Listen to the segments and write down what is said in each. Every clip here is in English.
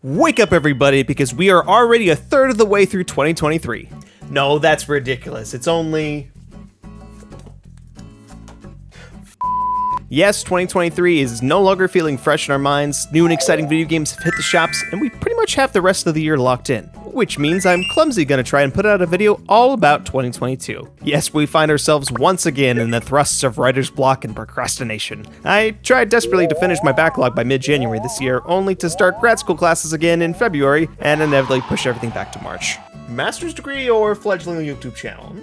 Wake up everybody, because we are already a third of the way through 2023. No, that's ridiculous. It's only... Yes, 2023 is no longer feeling fresh in our minds, new and exciting video games have hit the shops, and we pretty much have the rest of the year locked in. Which means I'm clumsily gonna try and put out a video all about 2022. Yes, we find ourselves once again in the thrusts of writer's block and procrastination. I tried desperately to finish my backlog by mid-January this year, only to start grad school classes again in February, and inevitably push everything back to March. Master's degree or fledgling YouTube channel?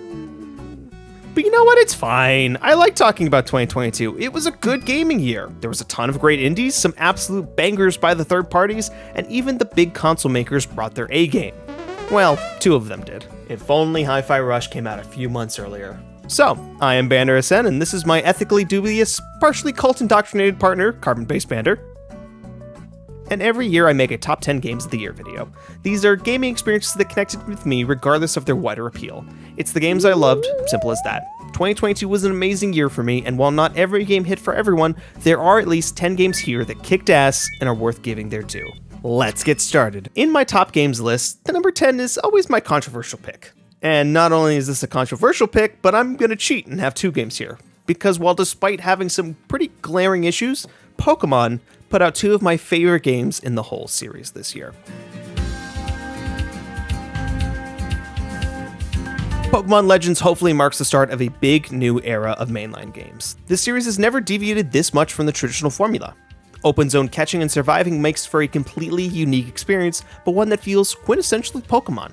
But you know what, it's fine. I like talking about 2022. It was a good gaming year. There was a ton of great indies, some absolute bangers by the third parties, and even the big console makers brought their A game. Well, two of them did. If only Hi-Fi Rush came out a few months earlier. So, I am BanderSN, and this is my ethically dubious, partially cult-indoctrinated partner, Carbon-Based Bander. And every year I make a top 10 games of the year video. These are gaming experiences that connected with me regardless of their wider appeal. It's the games I loved, simple as that. 2022 was an amazing year for me, and while not every game hit for everyone, there are at least 10 games here that kicked ass and are worth giving their due. Let's get started. In my top games list, the number 10 is always my controversial pick. And not only is this a controversial pick, but I'm gonna cheat and have two games here. Because while despite having some pretty glaring issues, Pokemon put out two of my favorite games in the whole series this year. Pokemon Legends hopefully marks the start of a big new era of mainline games. This series has never deviated this much from the traditional formula. Open zone catching and surviving makes for a completely unique experience, but one that feels quintessentially Pokemon.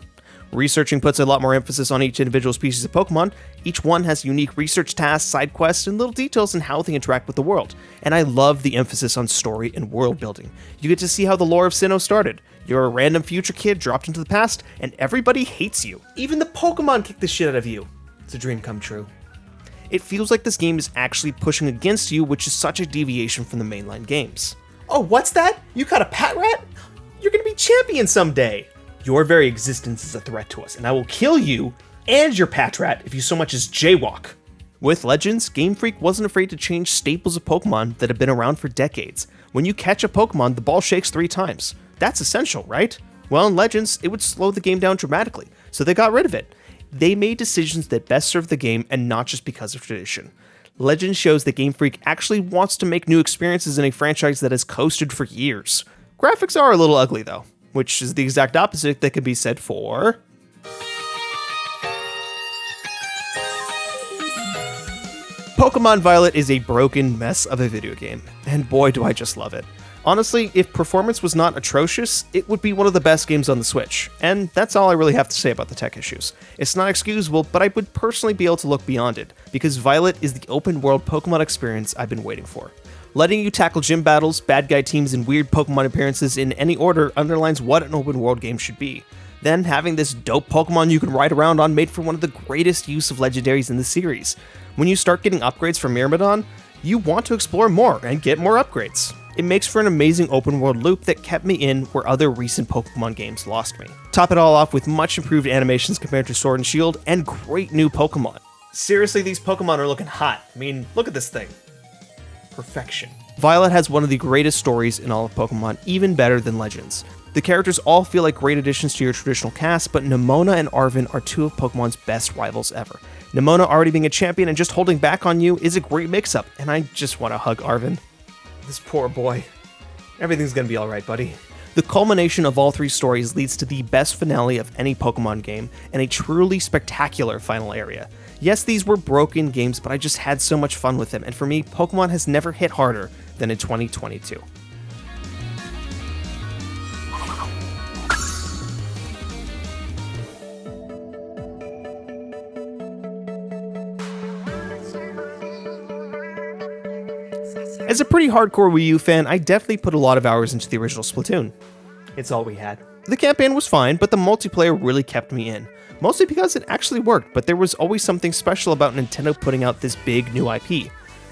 Researching puts a lot more emphasis on each individual species of Pokemon. Each one has unique research tasks, side quests, and little details in how they interact with the world. And I love the emphasis on story and world building. You get to see how the lore of Sinnoh started. You're a random future kid dropped into the past, and everybody hates you. Even the Pokemon kick the shit out of you. It's a dream come true. It feels like this game is actually pushing against you, which is such a deviation from the mainline games. Oh, what's that? You got a Patrat? You're gonna be champion someday! Your very existence is a threat to us, and I will kill you and your Patrat if you so much as jaywalk. With Legends, Game Freak wasn't afraid to change staples of Pokemon that have been around for decades. When you catch a Pokemon, the ball shakes 3 times. That's essential, right? Well, in Legends, it would slow the game down dramatically, so they got rid of it. They made decisions that best serve the game and not just because of tradition. Legends shows that Game Freak actually wants to make new experiences in a franchise that has coasted for years. Graphics are a little ugly though, which is the exact opposite that can be said for... Pokemon Violet is a broken mess of a video game, and boy do I just love it. Honestly, if performance was not atrocious, it would be one of the best games on the Switch, and that's all I really have to say about the tech issues. It's not excusable, but I would personally be able to look beyond it, because Violet is the open-world Pokemon experience I've been waiting for. Letting you tackle gym battles, bad guy teams, and weird Pokemon appearances in any order underlines what an open-world game should be. Then, having this dope Pokemon you can ride around on made for one of the greatest use of legendaries in the series. When you start getting upgrades from Myrmidon, you want to explore more and get more upgrades. It makes for an amazing open-world loop that kept me in where other recent Pokemon games lost me. Top it all off with much improved animations compared to Sword and Shield, and great new Pokemon. Seriously, these Pokemon are looking hot. I mean, look at this thing. Perfection. Violet has one of the greatest stories in all of Pokemon, even better than Legends. The characters all feel like great additions to your traditional cast, but Nemona and Arven are two of Pokemon's best rivals ever. Nemona already being a champion and just holding back on you is a great mix-up, and I just want to hug Arven. This poor boy. Everything's gonna be alright, buddy. The culmination of all 3 stories leads to the best finale of any Pokemon game, and a truly spectacular final area. Yes, these were broken games, but I just had so much fun with them, and for me, Pokemon has never hit harder than in 2022. As a pretty hardcore Wii U fan, I definitely put a lot of hours into the original Splatoon. It's all we had. The campaign was fine, but the multiplayer really kept me in. Mostly because it actually worked, but there was always something special about Nintendo putting out this big new IP.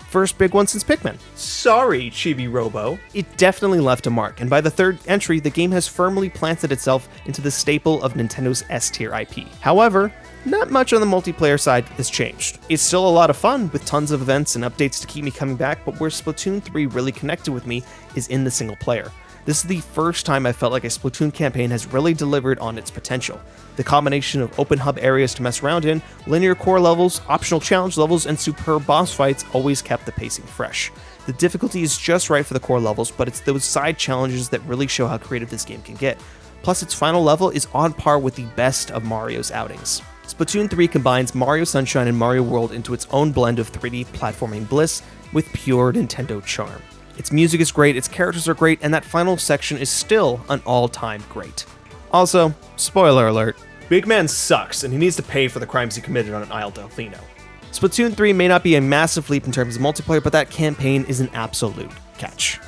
First big one since Pikmin. Sorry, Chibi Robo. It definitely left a mark, and by the 3rd entry, the game has firmly planted itself into the staple of Nintendo's S-tier IP. However, not much on the multiplayer side has changed. It's still a lot of fun, with tons of events and updates to keep me coming back, but where Splatoon 3 really connected with me is in the single player. This is the first time I felt like a Splatoon campaign has really delivered on its potential. The combination of open hub areas to mess around in, linear core levels, optional challenge levels, and superb boss fights always kept the pacing fresh. The difficulty is just right for the core levels, but it's those side challenges that really show how creative this game can get. Plus, its final level is on par with the best of Mario's outings. Splatoon 3 combines Mario Sunshine and Mario World into its own blend of 3D platforming bliss with pure Nintendo charm. Its music is great, its characters are great, and that final section is still an all-time great. Also, spoiler alert, Big Man sucks and he needs to pay for the crimes he committed on Isle Delfino. Splatoon 3 may not be a massive leap in terms of multiplayer, but that campaign is an absolute catch.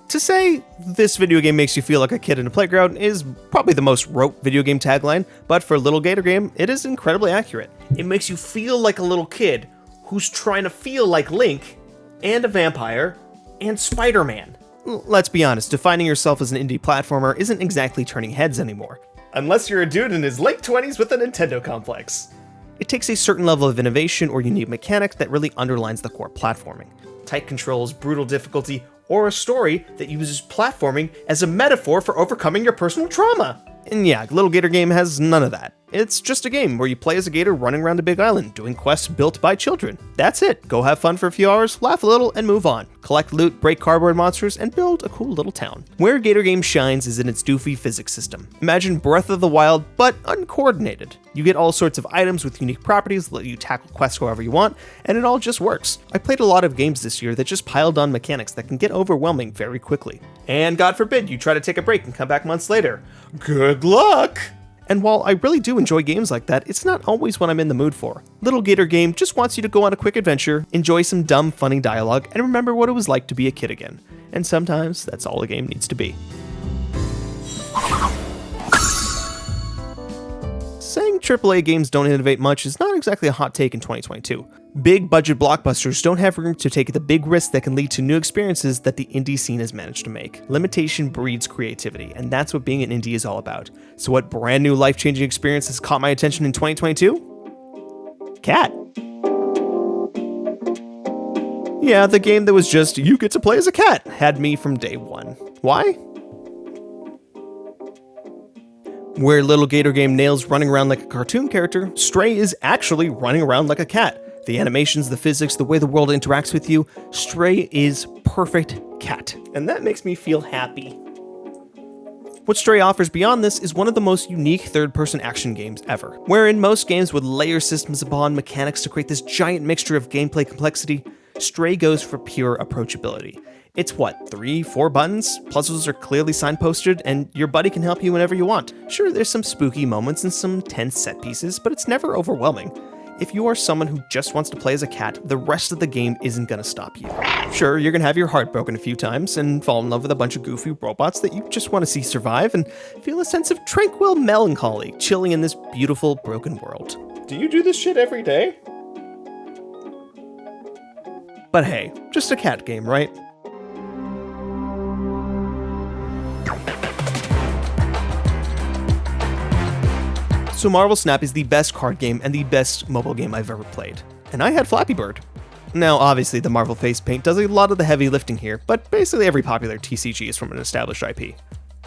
To say this video game makes you feel like a kid in a playground is probably the most rote video game tagline, but for Little Gator Game, it is incredibly accurate. It makes you feel like a little kid who's trying to feel like Link, and a vampire, and Spider-Man. Let's be honest, defining yourself as an indie platformer isn't exactly turning heads anymore. Unless you're a dude in his late 20s with a Nintendo complex. It takes a certain level of innovation or unique mechanic that really underlines the core platforming. Tight controls, brutal difficulty, or a story that uses platforming as a metaphor for overcoming your personal trauma. And yeah, Little Gator Game has none of that. It's just a game where you play as a gator running around a big island, doing quests built by children. That's it. Go have fun for a few hours, laugh a little, and move on. Collect loot, break cardboard monsters, and build a cool little town. Where Gator Game shines is in its doofy physics system. Imagine Breath of the Wild, but uncoordinated. You get all sorts of items with unique properties that let you tackle quests however you want, and it all just works. I played a lot of games this year that just piled on mechanics that can get overwhelming very quickly. And God forbid you try to take a break and come back months later. Good luck! And while I really do enjoy games like that, it's not always what I'm in the mood for. Little Gator Game just wants you to go on a quick adventure, enjoy some dumb, funny dialogue, and remember what it was like to be a kid again. And sometimes that's all a game needs to be. Saying AAA games don't innovate much is not exactly a hot take in 2022. Big budget blockbusters don't have room to take the big risks that can lead to new experiences that the indie scene has managed to make. Limitation breeds creativity, and that's what being an indie is all about. So what brand new life-changing experience has caught my attention in 2022? Cat. Yeah, the game that was just, you get to play as a cat, had me from day one. Why? Where Little Gator Game nails running around like a cartoon character, Stray is actually running around like a cat. The animations, the physics, the way the world interacts with you, Stray is perfect cat. And that makes me feel happy. What Stray offers beyond this is one of the most unique third-person action games ever. Wherein most games would layer systems upon mechanics to create this giant mixture of gameplay complexity, Stray goes for pure approachability. It's what, 3-4 buttons? Puzzles are clearly signposted, and your buddy can help you whenever you want. Sure, there's some spooky moments and some tense set pieces, but it's never overwhelming. If you are someone who just wants to play as a cat, the rest of the game isn't gonna stop you. Sure, you're gonna have your heart broken a few times and fall in love with a bunch of goofy robots that you just want to see survive and feel a sense of tranquil melancholy chilling in this beautiful, broken world. Do you do this shit every day? But hey, just a cat game, right? So Marvel Snap is the best card game and the best mobile game I've ever played. And I had Flappy Bird. Now, obviously, the Marvel face paint does a lot of the heavy lifting here, but basically every popular TCG is from an established IP.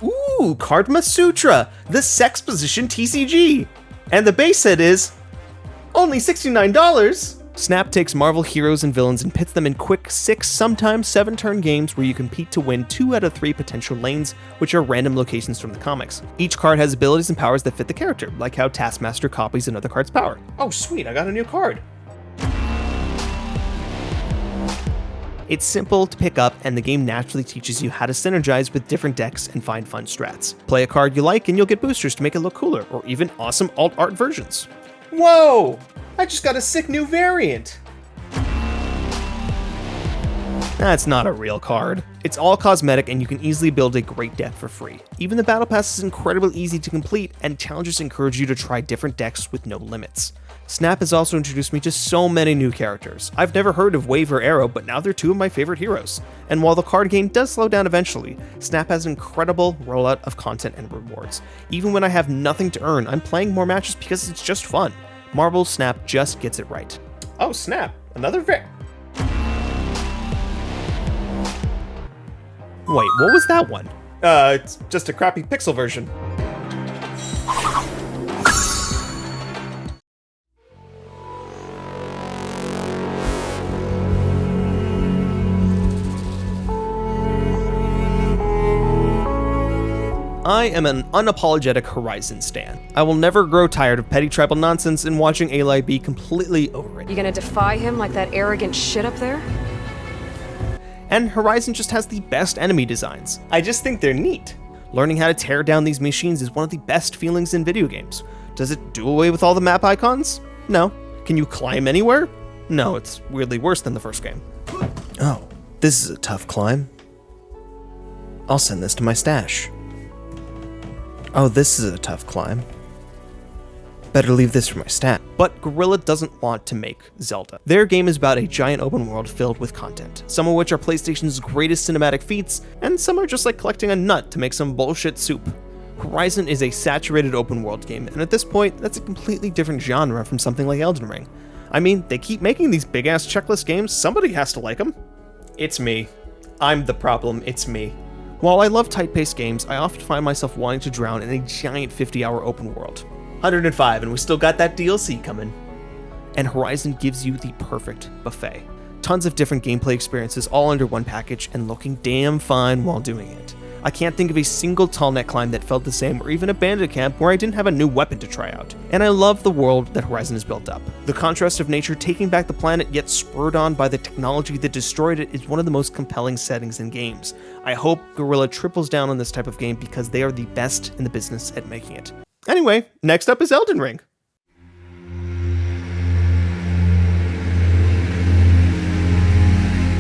Ooh, Karma Sutra, the sex position TCG! And the base set is only $69! Snap takes Marvel heroes and villains and pits them in quick 6, sometimes 7-turn games where you compete to win 2 out of 3 potential lanes, which are random locations from the comics. Each card has abilities and powers that fit the character, like how Taskmaster copies another card's power. Oh sweet, I got a new card! It's simple to pick up, and the game naturally teaches you how to synergize with different decks and find fun strats. Play a card you like and you'll get boosters to make it look cooler, or even awesome alt-art versions. Whoa! I just got a sick new variant! That's not a real card. It's all cosmetic and you can easily build a great deck for free. Even the battle pass is incredibly easy to complete and challenges encourage you to try different decks with no limits. Snap has also introduced me to so many new characters. I've never heard of Wave or Arrow, but now they're two of my favorite heroes. And while the card game does slow down eventually, Snap has an incredible rollout of content and rewards. Even when I have nothing to earn, I'm playing more matches because it's just fun. Marvel's Snap just gets it right. Oh snap, another Wait, what was that one? It's just a crappy pixel version. I am an unapologetic Horizon stan. I will never grow tired of petty tribal nonsense and watching Aloy be completely overrated. You gonna defy him like that arrogant shit up there? And Horizon just has the best enemy designs. I just think they're neat. Learning how to tear down these machines is one of the best feelings in video games. Does it do away with all the map icons? No. Can you climb anywhere? No, it's weirdly worse than the first game. Oh, this is a tough climb. I'll send this to my stash. Oh, this is a tough climb. Better leave this for my stat. But Guerrilla doesn't want to make Zelda. Their game is about a giant open world filled with content, some of which are PlayStation's greatest cinematic feats, and some are just like collecting a nut to make some bullshit soup. Horizon is a saturated open world game, and at this point, that's a completely different genre from something like Elden Ring. I mean, they keep making these big-ass checklist games, somebody has to like them. It's me. I'm the problem, it's me. While I love tight-paced games, I often find myself wanting to drown in a giant 50-hour open world. 105, and we still got that DLC coming. And Horizon gives you the perfect buffet. Tons of different gameplay experiences all under one package and looking damn fine while doing it. I can't think of a single tall net climb that felt the same, or even a bandit camp where I didn't have a new weapon to try out. And I love the world that Horizon has built up. The contrast of nature taking back the planet yet spurred on by the technology that destroyed it is one of the most compelling settings in games. I hope Guerrilla triples down on this type of game because they are the best in the business at making it. Anyway, next up is Elden Ring.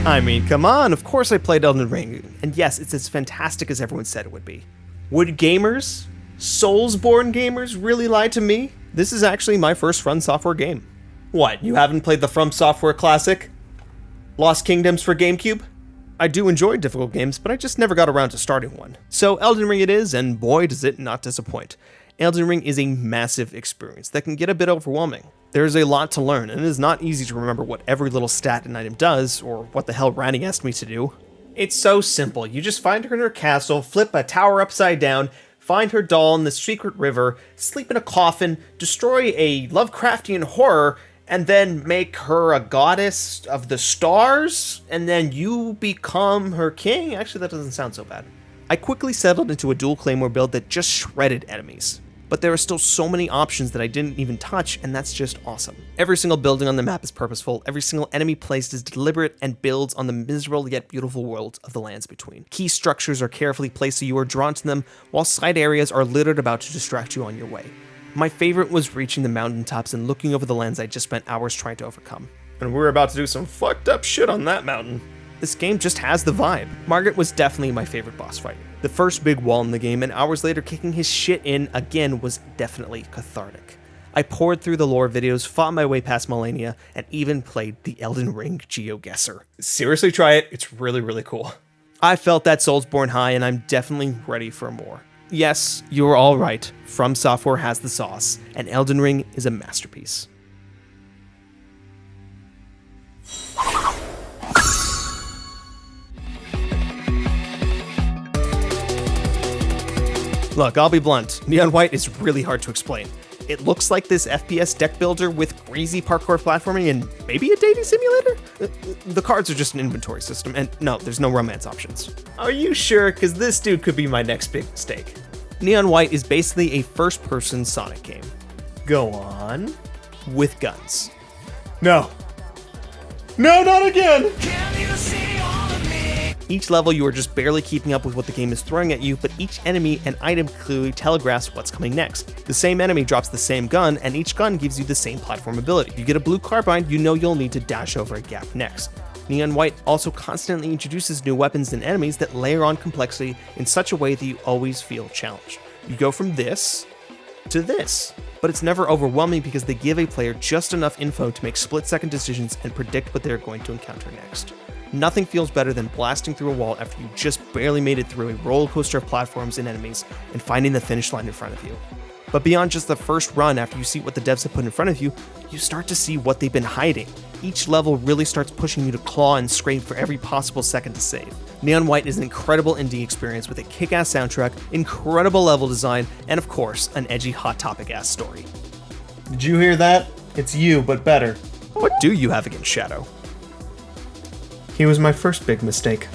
I mean, come on, of course I played Elden Ring, and yes, it's as fantastic as everyone said it would be. Would gamers, Soulsborne gamers, really lie to me? This is actually my first From Software game. What, you haven't played the From Software classic? Lost Kingdoms for GameCube? I do enjoy difficult games, but I just never got around to starting one. So Elden Ring it is, and boy does it not disappoint. Elden Ring is a massive experience that can get a bit overwhelming. There is a lot to learn, and it is not easy to remember what every little stat and item does, or what the hell Randy asked me to do. It's so simple. You just find her in her castle, flip a tower upside down, find her doll in the secret river, sleep in a coffin, destroy a Lovecraftian horror, and then make her a goddess of the stars, and then you become her king? Actually, that doesn't sound so bad. I quickly settled into a dual claymore build that just shredded enemies. But there are still so many options that I didn't even touch, and that's just awesome. Every single building on the map is purposeful, every single enemy placed is deliberate and builds on the miserable yet beautiful world of the lands between. Key structures are carefully placed so you are drawn to them, while side areas are littered about to distract you on your way. My favorite was reaching the mountaintops and looking over the lands I just spent hours trying to overcome. And we're about to do some fucked up shit on that mountain. This game just has the vibe. Margaret was definitely my favorite boss fight. The first big wall in the game, and hours later kicking his shit in again was definitely cathartic. I poured through the lore videos, fought my way past Malenia, and even played the Elden Ring GeoGuessr. Seriously try it, it's really, really cool. I felt that Soulsborne high, and I'm definitely ready for more. Yes, you were all right, From Software has the sauce, and Elden Ring is a masterpiece. Look, I'll be blunt, Neon White is really hard to explain. It looks like this FPS deck builder with crazy parkour platforming and maybe a dating simulator? The cards are just an inventory system, and no, there's no romance options. Are you sure? Because this dude could be my next big mistake. Neon White is basically a first-person Sonic game. Go on. With guns. No. No, not again! Each level you are just barely keeping up with what the game is throwing at you, but each enemy and item clearly telegraphs what's coming next. The same enemy drops the same gun, and each gun gives you the same platform ability. If you get a blue carbine, you know you'll need to dash over a gap next. Neon White also constantly introduces new weapons and enemies that layer on complexity in such a way that you always feel challenged. You go from this to this, but it's never overwhelming because they give a player just enough info to make split-second decisions and predict what they're going to encounter next. Nothing feels better than blasting through a wall after you just barely made it through a roller coaster of platforms and enemies and finding the finish line in front of you. But beyond just the first run, after you see what the devs have put in front of you, you start to see what they've been hiding. Each level really starts pushing you to claw and scrape for every possible second to save. Neon White is an incredible indie experience with a kick-ass soundtrack, incredible level design, and of course, an edgy Hot Topic-ass story. Did you hear that? It's you, but better. What do you have against Shadow? He was my first big mistake.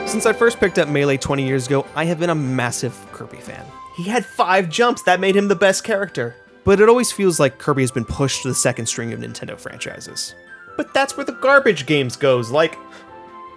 Since I first picked up Melee 20 years ago, I have been a massive Kirby fan. He had 5 jumps, that made him the best character. But it always feels like Kirby has been pushed to the second string of Nintendo franchises. But that's where the garbage games goes, like...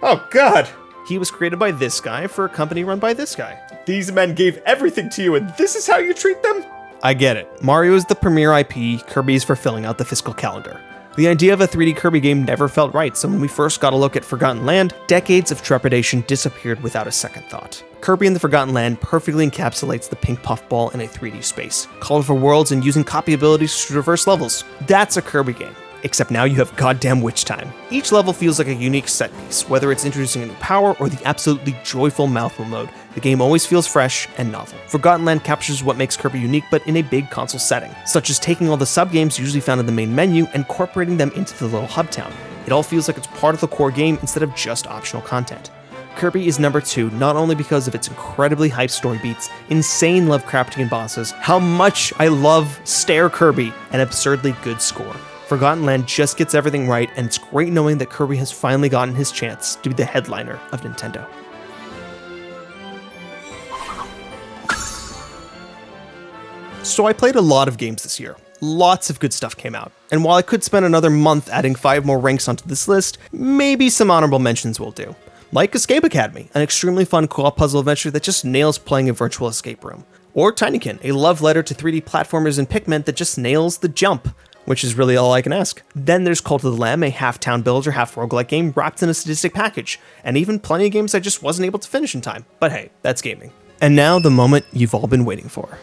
Oh god! He was created by this guy for a company run by this guy. These men gave everything to you and this is how you treat them? I get it. Mario is the premier IP, Kirby is for filling out the fiscal calendar. The idea of a 3D Kirby game never felt right, so when we first got a look at Forgotten Land, decades of trepidation disappeared without a second thought. Kirby in the Forgotten Land perfectly encapsulates the pink puffball in a 3D space, colorful worlds and using copy abilities to traverse levels. That's a Kirby game. Except now you have goddamn witch time. Each level feels like a unique set piece, whether it's introducing a new power or the absolutely joyful mouthful mode. The game always feels fresh and novel. Forgotten Land captures what makes Kirby unique but in a big console setting, such as taking all the sub-games usually found in the main menu and incorporating them into the little hub town. It all feels like it's part of the core game instead of just optional content. Kirby is number 2 not only because of its incredibly hyped story beats, insane Lovecraftian bosses, how much I love Stare Kirby, and absurdly good score. Forgotten Land just gets everything right, and it's great knowing that Kirby has finally gotten his chance to be the headliner of Nintendo. So I played a lot of games this year. Lots of good stuff came out. And while I could spend another month adding 5 more ranks onto this list, maybe some honorable mentions will do. Like Escape Academy, an extremely fun co-op puzzle adventure that just nails playing a virtual escape room. Or Tinykin, a love letter to 3D platformers and Pikmin that just nails the jump, which is really all I can ask. Then there's Cult of the Lamb, a half-town builder, half-roguelike game wrapped in a sadistic package, and even plenty of games I just wasn't able to finish in time. But hey, that's gaming. And now the moment you've all been waiting for.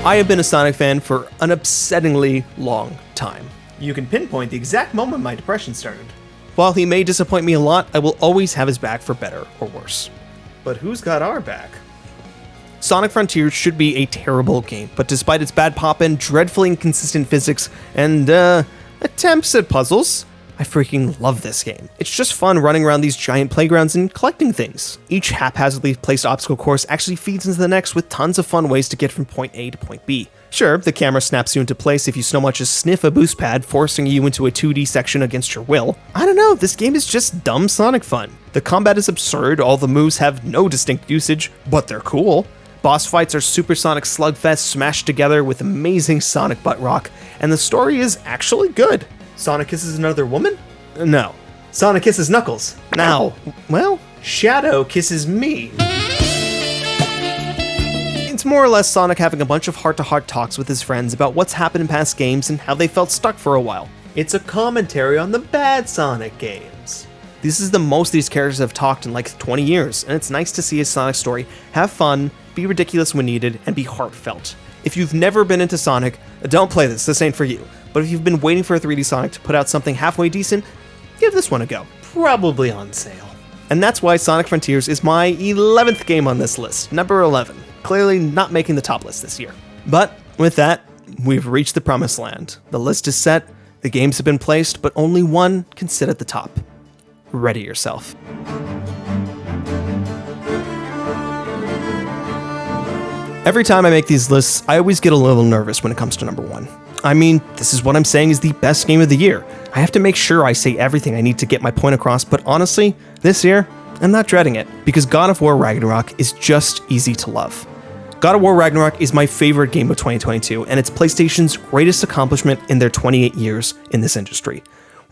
I have been a Sonic fan for an upsettingly long time. You can pinpoint the exact moment my depression started. While he may disappoint me a lot, I will always have his back for better or worse. But who's got our back? Sonic Frontiers should be a terrible game, but despite its bad pop-in, dreadfully inconsistent physics, and attempts at puzzles, I freaking love this game. It's just fun running around these giant playgrounds and collecting things. Each haphazardly placed obstacle course actually feeds into the next with tons of fun ways to get from point A to point B. Sure, the camera snaps you into place if you so much as sniff a boost pad, forcing you into a 2D section against your will. I don't know, this game is just dumb Sonic fun. The combat is absurd, all the moves have no distinct usage, but they're cool. Boss fights are supersonic slugfests smashed together with amazing Sonic butt rock, and the story is actually good. Sonic kisses another woman? No. Sonic kisses Knuckles. Now, well, Shadow kisses me. it's more or less Sonic having a bunch of heart-to-heart talks with his friends about what's happened in past games and how they felt stuck for a while. It's a commentary on the bad Sonic games. This is the most these characters have talked in like 20 years, and it's nice to see a Sonic story have fun, be ridiculous when needed, and be heartfelt. If you've never been into Sonic, don't play this ain't for you. But if you've been waiting for a 3D Sonic to put out something halfway decent, give this one a go. Probably on sale. And that's why Sonic Frontiers is my 11th game on this list, number 11. Clearly not making the top list this year. But with that, we've reached the promised land. The list is set, the games have been placed, but only one can sit at the top. Ready yourself. Every time I make these lists, I always get a little nervous when it comes to number 1. I mean, this is what I'm saying is the best game of the year. I have to make sure I say everything I need to get my point across, but honestly, this year, I'm not dreading it, because God of War Ragnarok is just easy to love. God of War Ragnarok is my favorite game of 2022, and it's PlayStation's greatest accomplishment in their 28 years in this industry.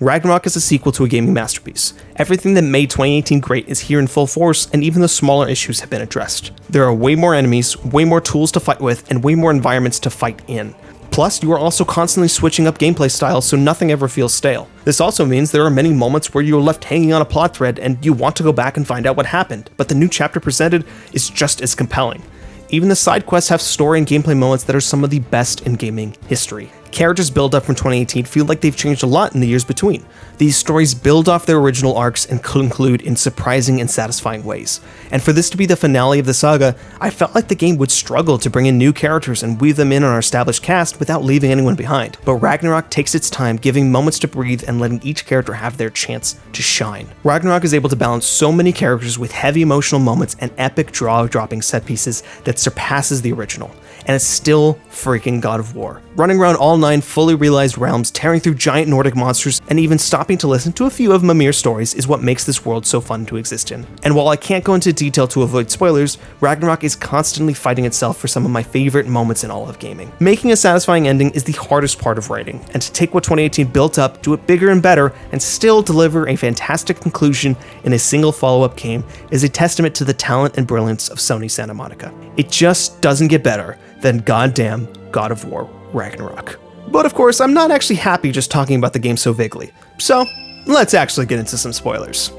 Ragnarok is a sequel to a gaming masterpiece. Everything that made 2018 great is here in full force, and even the smaller issues have been addressed. There are way more enemies, way more tools to fight with, and way more environments to fight in. Plus, you are also constantly switching up gameplay styles so nothing ever feels stale. This also means there are many moments where you are left hanging on a plot thread and you want to go back and find out what happened, but the new chapter presented is just as compelling. Even the side quests have story and gameplay moments that are some of the best in gaming history. Characters build up from 2018 feel like they've changed a lot in the years between. These stories build off their original arcs and conclude in surprising and satisfying ways. And for this to be the finale of the saga, I felt like the game would struggle to bring in new characters and weave them in on our established cast without leaving anyone behind. But Ragnarok takes its time, giving moments to breathe and letting each character have their chance to shine. Ragnarok is able to balance so many characters with heavy emotional moments and epic jaw-dropping set pieces that surpasses the original. And it's still freaking God of War. Running around all 9 fully realized realms, tearing through giant Nordic monsters, and even stopping to listen to a few of Mimir's stories is what makes this world so fun to exist in. And while I can't go into detail to avoid spoilers, Ragnarok is constantly fighting itself for some of my favorite moments in all of gaming. Making a satisfying ending is the hardest part of writing, and to take what 2018 built up, do it bigger and better, and still deliver a fantastic conclusion in a single follow-up game is a testament to the talent and brilliance of Sony Santa Monica. It just doesn't get better than goddamn God of War Ragnarok. But of course, I'm not actually happy just talking about the game so vaguely. So, let's actually get into some spoilers.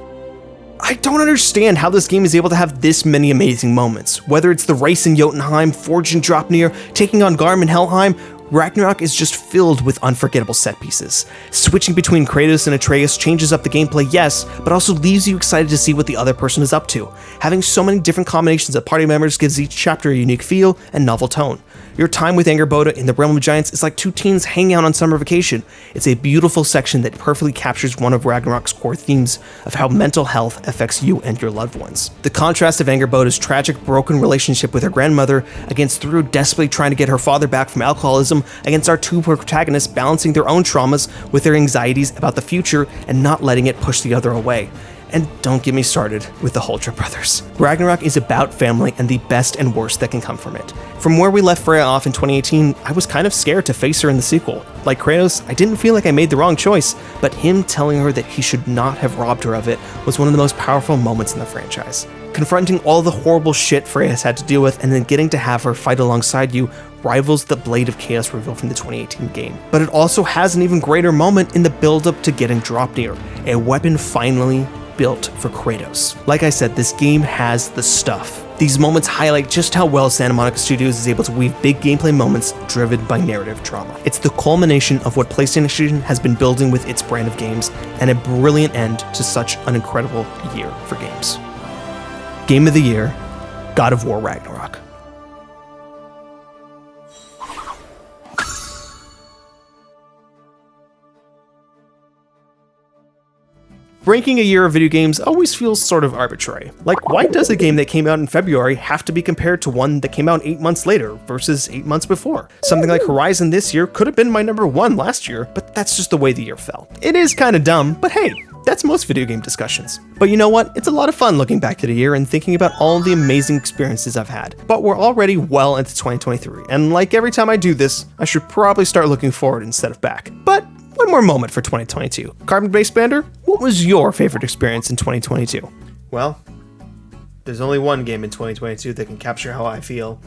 I don't understand how this game is able to have this many amazing moments. Whether it's the race in Jotunheim, Forge in Draupnir, taking on Garm in Helheim, Ragnarok is just filled with unforgettable set pieces. Switching between Kratos and Atreus changes up the gameplay, yes, but also leaves you excited to see what the other person is up to. Having so many different combinations of party members gives each chapter a unique feel and novel tone. Your time with Angerboda in the Realm of Giants is like 2 teens hanging out on summer vacation. It's a beautiful section that perfectly captures one of Ragnarok's core themes of how mental health affects you and your loved ones. The contrast of Angerboda's tragic, broken relationship with her grandmother against Thru desperately trying to get her father back from alcoholism, against our 2 protagonists balancing their own traumas with their anxieties about the future and not letting it push the other away. And don't get me started with the Huldra brothers. Ragnarok is about family and the best and worst that can come from it. From where we left Freya off in 2018, I was kind of scared to face her in the sequel. Like Kratos, I didn't feel like I made the wrong choice, but him telling her that he should not have robbed her of it was one of the most powerful moments in the franchise. Confronting all the horrible shit Freya has had to deal with and then getting to have her fight alongside you rivals the Blade of Chaos reveal from the 2018 game. But it also has an even greater moment in the build-up to getting Draupnir, a weapon finally built for Kratos. Like I said, this game has the stuff. These moments highlight just how well Santa Monica Studios is able to weave big gameplay moments driven by narrative drama. It's the culmination of what PlayStation has been building with its brand of games, and a brilliant end to such an incredible year for games. Game of the Year, God of War Ragnarok. Ranking a year of video games always feels sort of arbitrary. Like, why does a game that came out in February have to be compared to one that came out 8 months later versus 8 months before? Something like Horizon this year could have been my number 1 last year, but that's just the way the year fell. It is kind of dumb, but hey, that's most video game discussions. But you know what? It's a lot of fun looking back at a year and thinking about all the amazing experiences I've had. But we're already well into 2023, and like every time I do this, I should probably start looking forward instead of back. But one more moment for 2022. Carbon-based Bander, what was your favorite experience in 2022? Well, there's only one game in 2022 that can capture how I feel.